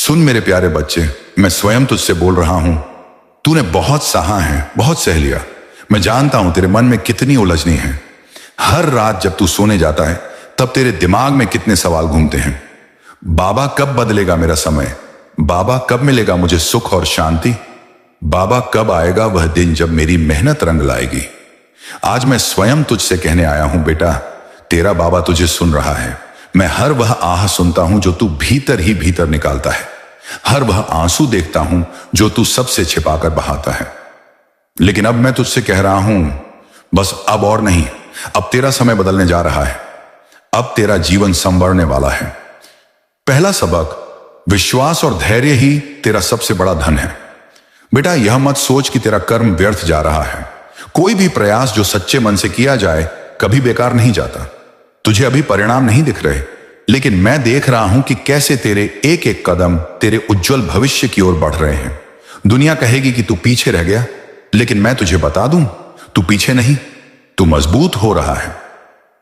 सुन मेरे प्यारे बच्चे, मैं स्वयं तुझसे बोल रहा हूं। तूने बहुत सहा है, बहुत सह लिया। मैं जानता हूं तेरे मन में कितनी उलझनी है। हर रात जब तू सोने जाता है तब तेरे दिमाग में कितने सवाल घूमते हैं। बाबा कब बदलेगा मेरा समय? बाबा कब मिलेगा मुझे सुख और शांति? बाबा कब आएगा वह दिन जब मेरी मेहनत रंग लाएगी? आज मैं स्वयं तुझसे कहने आया हूं बेटा, तेरा बाबा तुझे सुन रहा है। मैं हर वह आह सुनता हूं जो तू भीतर ही भीतर निकालता है, हर वह आंसू देखता हूं जो तू सबसे छिपाकर बहाता है। लेकिन अब मैं तुझसे कह रहा हूं, बस अब और नहीं, अब तेरा समय बदलने जा रहा है। अब तेरा जीवन संवरने वाला है। पहला सबक, विश्वास और धैर्य ही तेरा सबसे बड़ा धन है। बेटा, यह मत सोच कि तेरा कर्म व्यर्थ जा रहा है। कोई भी प्रयास जो सच्चे मन से किया जाए कभी बेकार नहीं जाता। तुझे अभी परिणाम नहीं दिख रहे, लेकिन मैं देख रहा हूं कि कैसे तेरे एक एक कदम तेरे उज्जवल भविष्य की ओर बढ़ रहे हैं। दुनिया कहेगी कि तू पीछे रह गया, लेकिन मैं तुझे बता दूं, तू पीछे नहीं, तू मजबूत हो रहा है।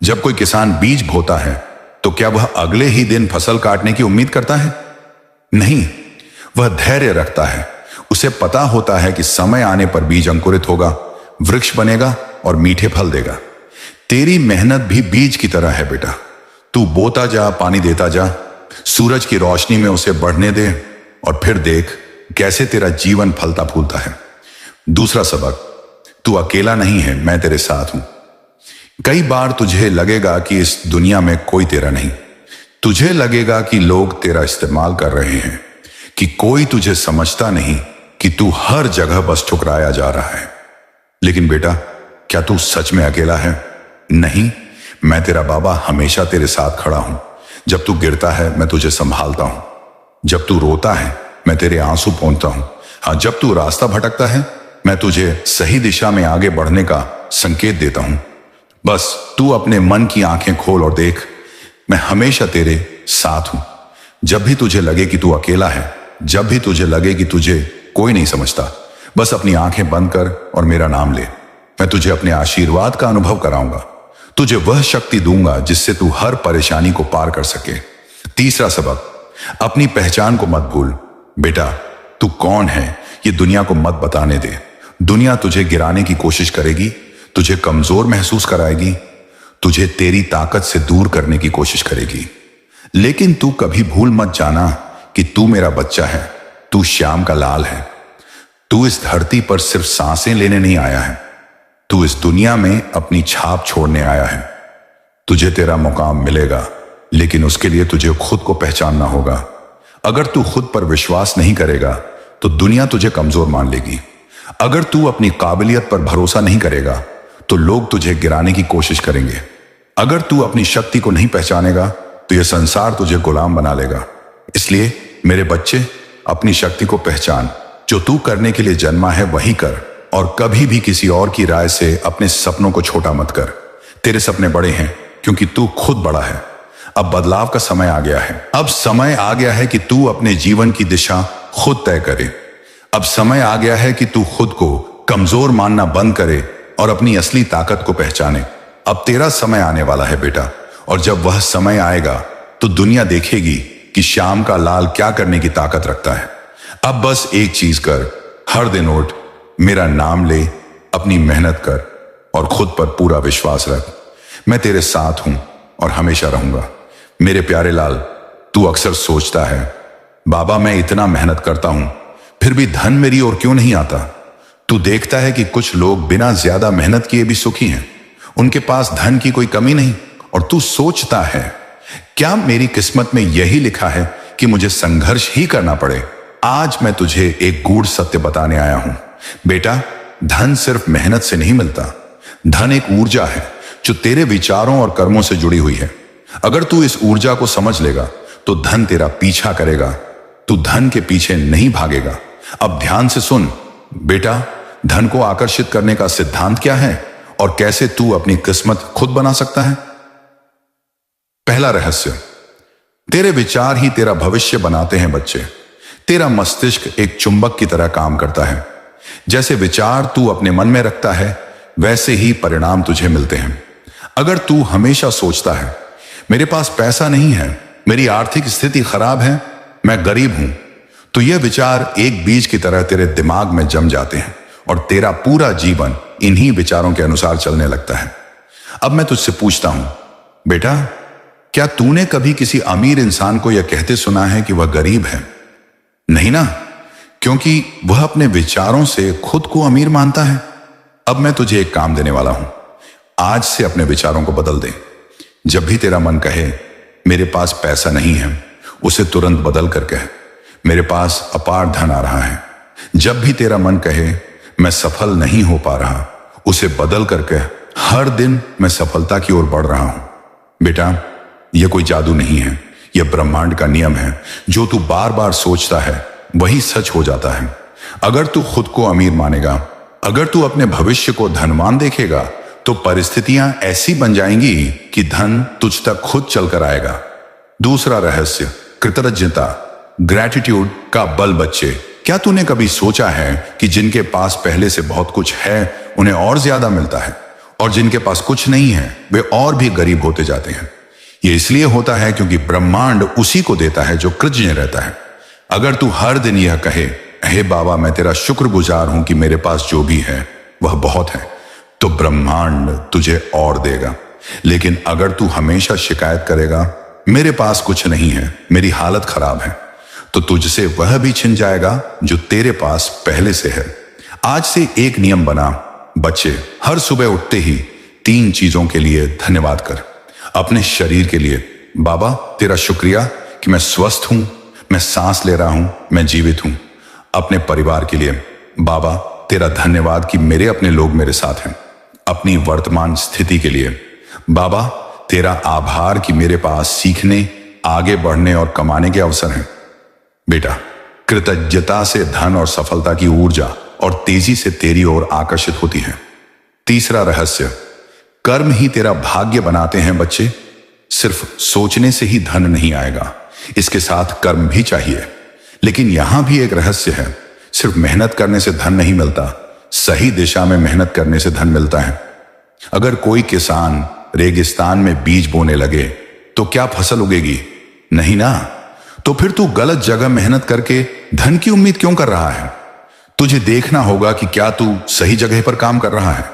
जब कोई किसान बीज बोता है तो क्या वह अगले ही दिन फसल काटने की उम्मीद करता है? नहीं, वह धैर्य रखता है। उसे पता होता है कि समय आने पर बीज अंकुरित होगा, वृक्ष बनेगा और मीठे फल देगा। तेरी मेहनत भी बीज की तरह है बेटा। तू बोता जा, पानी देता जा, सूरज की रोशनी में उसे बढ़ने दे और फिर देख कैसे तेरा जीवन फलता फूलता है। दूसरा सबक, तू अकेला नहीं है, मैं तेरे साथ हूं। कई बार तुझे लगेगा कि इस दुनिया में कोई तेरा नहीं। तुझे लगेगा कि लोग तेरा इस्तेमाल कर रहे हैं, कि कोई तुझे समझता नहीं, कि तू हर जगह बस ठुकराया जा रहा है। लेकिन बेटा, क्या तू सच में अकेला है? नहीं, मैं तेरा बाबा हमेशा तेरे साथ खड़ा हूं। जब तू गिरता है मैं तुझे संभालता हूं। जब तू रोता है मैं तेरे आंसू पोंछता हूं। हाँ, जब तू रास्ता भटकता है मैं तुझे सही दिशा में आगे बढ़ने का संकेत देता हूं। बस तू अपने मन की आंखें खोल और देख, मैं हमेशा तेरे साथ हूं। जब भी तुझे लगे कि तू अकेला है, जब भी तुझे लगे कि तुझे कोई नहीं समझता, बस अपनी आंखें बंद कर और मेरा नाम ले। मैं तुझे अपने आशीर्वाद का अनुभव कराऊंगा। तुझे वह शक्ति दूंगा जिससे तू हर परेशानी को पार कर सके। तीसरा सबक, अपनी पहचान को मत भूल। बेटा, तू कौन है ये दुनिया को मत बताने दे। दुनिया तुझे गिराने की कोशिश करेगी, तुझे कमजोर महसूस कराएगी, तुझे तेरी ताकत से दूर करने की कोशिश करेगी। लेकिन तू कभी भूल मत जाना कि तू मेरा बच्चा है, तू श्याम का लाल है। तू इस धरती पर सिर्फ सांसें लेने नहीं आया है, तू इस दुनिया में अपनी छाप छोड़ने आया है। तुझे तेरा मुकाम मिलेगा, लेकिन उसके लिए तुझे खुद को पहचानना होगा। अगर तू खुद पर विश्वास नहीं करेगा तो दुनिया तुझे कमजोर मान लेगी। अगर तू अपनी काबिलियत पर भरोसा नहीं करेगा तो लोग तुझे गिराने की कोशिश करेंगे। अगर तू अपनी शक्ति को नहीं पहचानेगा तो यह संसार तुझे गुलाम बना लेगा। इसलिए मेरे बच्चे, अपनी शक्ति को पहचान। जो तू करने के लिए जन्मा है वही कर, और कभी भी किसी और की राय से अपने सपनों को छोटा मत कर। तेरे सपने बड़े हैं क्योंकि तू खुद बड़ा है। अब बदलाव का समय आ गया है। अब समय आ गया है कि तू अपने जीवन की दिशा खुद तय करे। अब समय आ गया है कि तू खुद को कमजोर मानना बंद करे और अपनी असली ताकत को पहचाने। अब तेरा समय आने वाला है बेटा, और जब वह समय आएगा तो दुनिया देखेगी कि श्याम का लाल क्या करने की ताकत रखता है। अब बस एक चीज कर, हर दिन उठ, मेरा नाम ले, अपनी मेहनत कर और खुद पर पूरा विश्वास रख। मैं तेरे साथ हूं और हमेशा रहूंगा। मेरे प्यारे लाल, तू अक्सर सोचता है, बाबा मैं इतना मेहनत करता हूं फिर भी धन मेरी ओर क्यों नहीं आता? तू देखता है कि कुछ लोग बिना ज्यादा मेहनत किए भी सुखी हैं, उनके पास धन की कोई कमी नहीं, और तू सोचता है क्या मेरी किस्मत में यही लिखा है कि मुझे संघर्ष ही करना पड़े? आज मैं तुझे एक गूढ़ सत्य बताने आया हूं। बेटा, धन सिर्फ मेहनत से नहीं मिलता। धन एक ऊर्जा है जो तेरे विचारों और कर्मों से जुड़ी हुई है। अगर तू इस ऊर्जा को समझ लेगा तो धन तेरा पीछा करेगा। तू धन के पीछे नहीं भागेगा। अब ध्यान से सुन बेटा, धन को आकर्षित करने का सिद्धांत क्या है और कैसे तू अपनी किस्मत खुद बना सकता है? पहला रहस्य, तेरे विचार ही तेरा भविष्य बनाते हैं बच्चे। तेरा मस्तिष्क एक चुंबक की तरह काम करता है। जैसे विचार तू अपने मन में रखता है वैसे ही परिणाम तुझे मिलते हैं। अगर तू हमेशा सोचता है मेरे पास पैसा नहीं है, मेरी आर्थिक स्थिति खराब है, मैं गरीब हूं, तो यह विचार एक बीज की तरह तेरे दिमाग में जम जाते हैं और तेरा पूरा जीवन इन्हीं विचारों के अनुसार चलने लगता है। अब मैं तुझसे पूछता हूं, बेटा, क्या तूने कभी किसी अमीर इंसान को यह कहते सुना है कि वह गरीब है? नहीं ना, क्योंकि वह अपने विचारों से खुद को अमीर मानता है। अब मैं तुझे एक काम देने वाला हूं। आज से अपने विचारों को बदल दे। जब भी तेरा मन कहे मेरे पास पैसा नहीं है, उसे तुरंत बदल कर कह मेरे पास अपार धन आ रहा है। जब भी तेरा मन कहे मैं सफल नहीं हो पा रहा, उसे बदल कर कह हर दिन मैं सफलता की ओर बढ़ रहा हूं। बेटा, यह कोई जादू नहीं है, यह ब्रह्मांड का नियम है। जो तू बार बार सोचता है वही सच हो जाता है। अगर तू खुद को अमीर मानेगा, अगर तू अपने भविष्य को धनवान देखेगा, तो परिस्थितियां ऐसी बन जाएंगी कि धन तुझ तक खुद चलकर आएगा। दूसरा रहस्य, कृतज्ञता, ग्रैटिट्यूड का बल। बच्चे, क्या तूने कभी सोचा है कि जिनके पास पहले से बहुत कुछ है उन्हें और ज्यादा मिलता है, और जिनके पास कुछ नहीं है वे और भी गरीब होते जाते हैं? यह इसलिए होता है क्योंकि ब्रह्मांड उसी को देता है जो कृतज्ञ रहता है। अगर तू हर दिन यह कहे, हे बाबा, मैं तेरा शुक्रगुजार हूं कि मेरे पास जो भी है वह बहुत है, तो ब्रह्मांड तुझे और देगा। लेकिन अगर तू हमेशा शिकायत करेगा, मेरे पास कुछ नहीं है, मेरी हालत खराब है, तो तुझसे वह भी छिन जाएगा जो तेरे पास पहले से है। आज से एक नियम बना, बच्चे, हर सुबह उठते ही 3 चीजों के लिए धन्यवाद कर। अपने शरीर के लिए, बाबा तेरा शुक्रिया कि मैं स्वस्थ हूं, मैं सांस ले रहा हूं, मैं जीवित हूं। अपने परिवार के लिए, बाबा तेरा धन्यवाद कि मेरे अपने लोग मेरे साथ हैं। अपनी वर्तमान स्थिति के लिए, बाबा तेरा आभार कि मेरे पास सीखने, आगे बढ़ने और कमाने के अवसर हैं। बेटा, कृतज्ञता से धन और सफलता की ऊर्जा और तेजी से तेरी ओर आकर्षित होती है। तीसरा रहस्य, कर्म ही तेरा भाग्य बनाते हैं। बच्चे, सिर्फ सोचने से ही धन नहीं आएगा, इसके साथ कर्म भी चाहिए। लेकिन यहां भी एक रहस्य है, सिर्फ मेहनत करने से धन नहीं मिलता, सही दिशा में मेहनत करने से धन मिलता है। अगर कोई किसान रेगिस्तान में बीज बोने लगे तो क्या फसल उगेगी? नहीं ना। तो फिर तू गलत जगह मेहनत करके धन की उम्मीद क्यों कर रहा है? तुझे देखना होगा कि क्या तू सही जगह पर काम कर रहा है।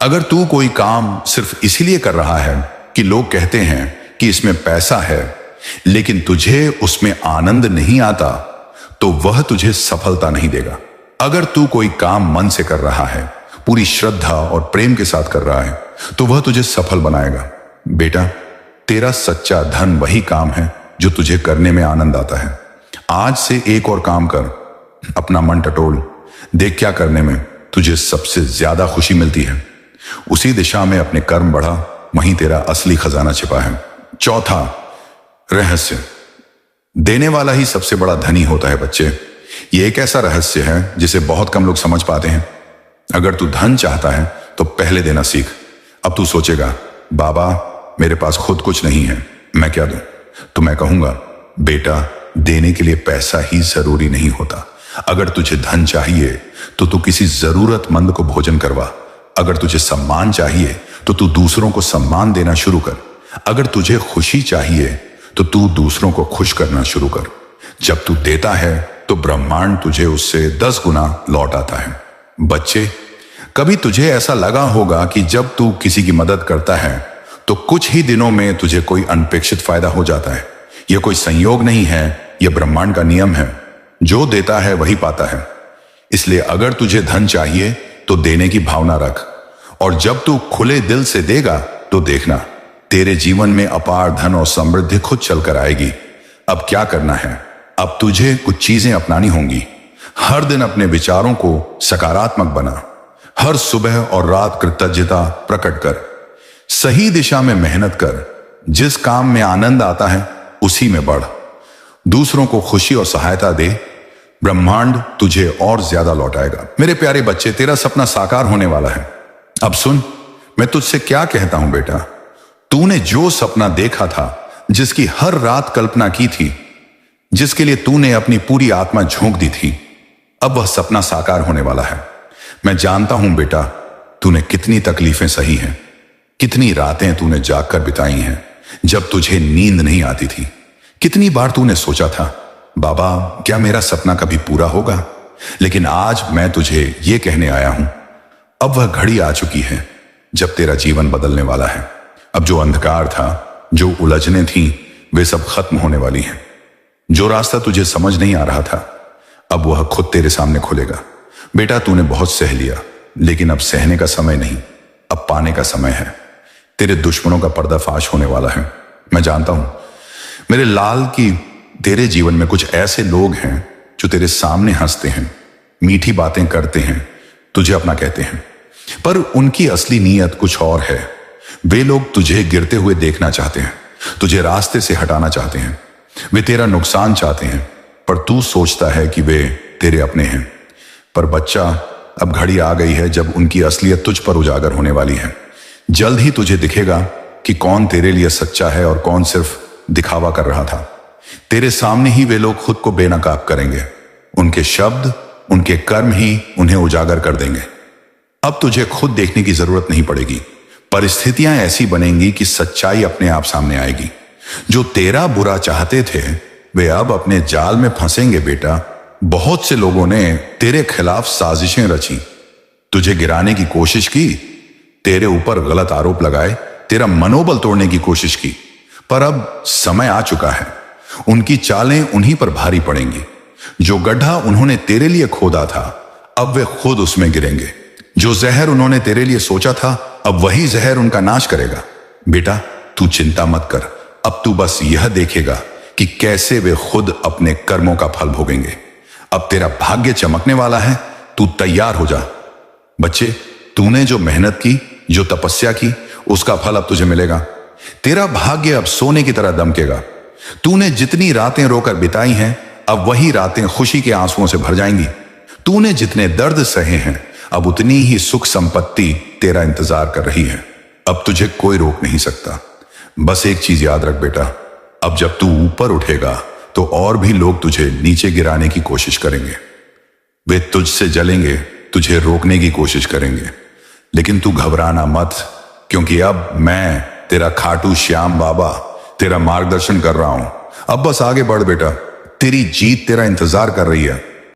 अगर तू कोई काम सिर्फ इसीलिए कर रहा है कि लोग कहते हैं कि इसमें पैसा है, लेकिन तुझे उसमें आनंद नहीं आता, तो वह तुझे सफलता नहीं देगा। अगर तू कोई काम मन से कर रहा है, पूरी श्रद्धा और प्रेम के साथ कर रहा है, तो वह तुझे सफल बनाएगा। बेटा, तेरा सच्चा धन वही काम है जो तुझे करने में आनंद आता है। आज से एक और काम कर, अपना मन टटोल, देख क्या करने में तुझे सबसे ज्यादा खुशी मिलती है। उसी दिशा में अपने कर्म बढ़ा, वहीं तेरा असली खजाना छिपा है। चौथा रहस्य, देने वाला ही सबसे बड़ा धनी होता है। बच्चे, ये एक ऐसा रहस्य है जिसे बहुत कम लोग समझ पाते हैं। अगर तू धन चाहता है तो पहले देना सीख। अब तू सोचेगा, बाबा मेरे पास खुद कुछ नहीं है, मैं क्या दूं? तो मैं कहूंगा, बेटा, देने के लिए पैसा ही जरूरी नहीं होता। अगर तुझे धन चाहिए तो तू किसी जरूरतमंद को भोजन करवा। अगर तुझे सम्मान चाहिए तो तू दूसरों को सम्मान देना शुरू कर। अगर तुझे खुशी चाहिए तो तू दूसरों को खुश करना शुरू कर। जब तू देता है तो ब्रह्मांड तुझे उससे 10 गुना लौट आता है। बच्चे, कभी तुझे ऐसा लगा होगा कि जब तू किसी की मदद करता है तो कुछ ही दिनों में तुझे कोई अनपेक्षित फायदा हो जाता है। यह कोई संयोग नहीं है, यह ब्रह्मांड का नियम है। जो देता है वही पाता है। इसलिए अगर तुझे धन चाहिए तो देने की भावना रख, और जब तू खुले दिल से देगा तो देखना तेरे जीवन में अपार धन और समृद्धि खुद चलकर आएगी। अब क्या करना है? अब तुझे कुछ चीजें अपनानी होंगी। हर दिन अपने विचारों को सकारात्मक बना। हर सुबह और रात कृतज्ञता प्रकट कर। सही दिशा में मेहनत कर। जिस काम में आनंद आता है उसी में बढ़। दूसरों को खुशी और सहायता दे। ब्रह्मांड तुझे और ज्यादा लौटाएगा। मेरे प्यारे बच्चे, तेरा सपना साकार होने वाला है। अब सुन, मैं तुझसे क्या कहता हूं बेटा। तूने जो सपना देखा था, जिसकी हर रात कल्पना की थी, जिसके लिए तूने अपनी पूरी आत्मा झोंक दी थी, अब वह सपना साकार होने वाला है। मैं जानता हूं बेटा, तूने कितनी तकलीफें सही हैं, कितनी रातें तूने जागकर बिताई हैं, जब तुझे नींद नहीं आती थी। कितनी बार तूने सोचा था, बाबा क्या मेरा सपना कभी पूरा होगा? लेकिन आज मैं तुझे ये कहने आया हूं, अब वह घड़ी आ चुकी है जब तेरा जीवन बदलने वाला है। अब जो अंधकार था, जो उलझने थीं, वे सब खत्म होने वाली हैं। जो रास्ता तुझे समझ नहीं आ रहा था, अब वह खुद तेरे सामने खुलेगा। बेटा तूने बहुत सह लिया, लेकिन अब सहने का समय नहीं, अब पाने का समय है। तेरे दुश्मनों का पर्दाफाश होने वाला है। मैं जानता हूं मेरे लाल की तेरे जीवन में कुछ ऐसे लोग हैं जो तेरे सामने हंसते हैं, मीठी बातें करते हैं, तुझे अपना कहते हैं, पर उनकी असली नीयत कुछ और है। वे लोग तुझे गिरते हुए देखना चाहते हैं, तुझे रास्ते से हटाना चाहते हैं, वे तेरा नुकसान चाहते हैं, पर तू सोचता है कि वे तेरे अपने हैं। पर बच्चा, अब घड़ी आ गई है जब उनकी असलियत तुझ पर उजागर होने वाली है। जल्द ही तुझे दिखेगा कि कौन तेरे लिए सच्चा है और कौन सिर्फ दिखावा कर रहा था। तेरे सामने ही वे लोग खुद को बेनकाब करेंगे, उनके शब्द, उनके कर्म ही उन्हें उजागर कर देंगे। अब तुझे खुद देखने की जरूरत नहीं पड़ेगी, परिस्थितियां ऐसी बनेंगी कि सच्चाई अपने आप सामने आएगी। जो तेरा बुरा चाहते थे वे अब अपने जाल में फंसेंगे बेटा। बहुत से लोगों ने तेरे खिलाफ साजिशें रची, तुझे गिराने की कोशिश की, तेरे ऊपर गलत आरोप लगाए, तेरा मनोबल तोड़ने की कोशिश की, पर अब समय आ चुका है। उनकी चालें उन्हीं पर भारी पड़ेंगी। जो गड्ढा उन्होंने तेरे लिए खोदा था, अब वे खुद उसमें गिरेंगे। जो जहर उन्होंने तेरे लिए सोचा था, अब वही जहर उनका नाश करेगा। बेटा तू चिंता मत कर, अब तू बस यह देखेगा कि कैसे वे खुद अपने कर्मों का फल भोगेंगे। अब तेरा भाग्य चमकने वाला है, तू तैयार हो जा। बच्चे, तूने जो मेहनत की, जो तपस्या की, उसका फल अब तुझे मिलेगा। तेरा भाग्य अब सोने की तरह दमकेगा। तूने जितनी रातें रोकर बिताई हैं, अब वही रातें खुशी के आंसुओं से भर जाएंगी। तूने जितने दर्द सहे हैं, अब उतनी ही सुख संपत्ति तेरा इंतजार कर रही है। अब तुझे कोई रोक नहीं सकता। बस एक चीज याद रख बेटा, अब जब तू ऊपर उठेगा तो और भी लोग तुझे नीचे गिराने की कोशिश करेंगे। वे तुझसे जलेंगे, तुझे रोकने की कोशिश करेंगे, लेकिन तू घबराना मत, क्योंकि अब मैं तेरा खाटू श्याम बाबा तेरा मार्गदर्शन कर रहा हूं। अब बस आगे बढ़ बेटा, तेरी जीत तेरा इंतजार कर रही है।